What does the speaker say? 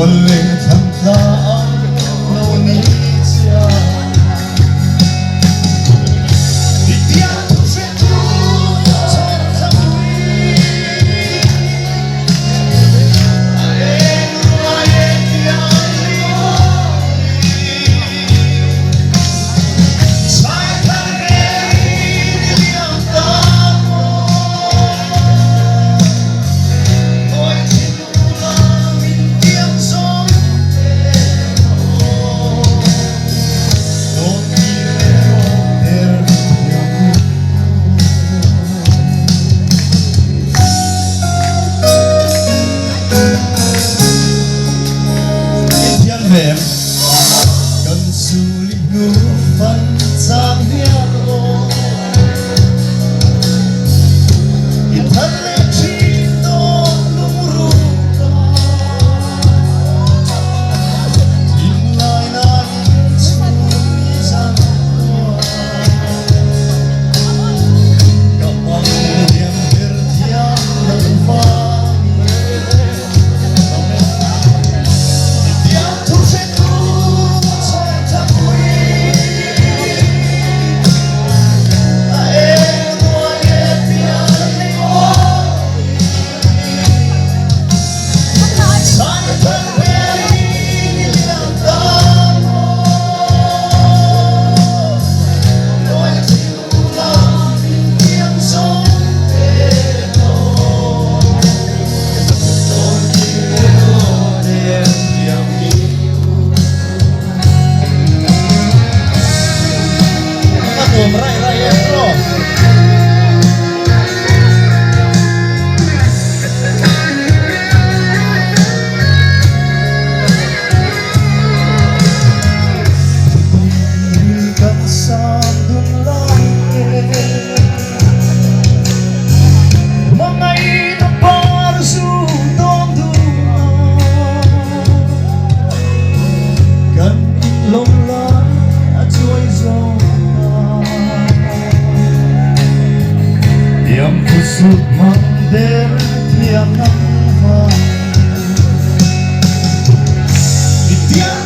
Boleh tanpa Indonesia. Di tiap satu tertemui ayat yang diori saya kagak yang tahu oi cinta yang son kan sulit ngufan samia lo itale cinta numuruka inlay natin sumisan ko kapag yang berdiam nagpani tiap tusetu saya takui air ayat yang diori saya terpilih yang tahu oi cinta yang sempurna sambung langit mga inaparsutong dumaan kan long lang at suway zona yang pusut mander yang nangva itiang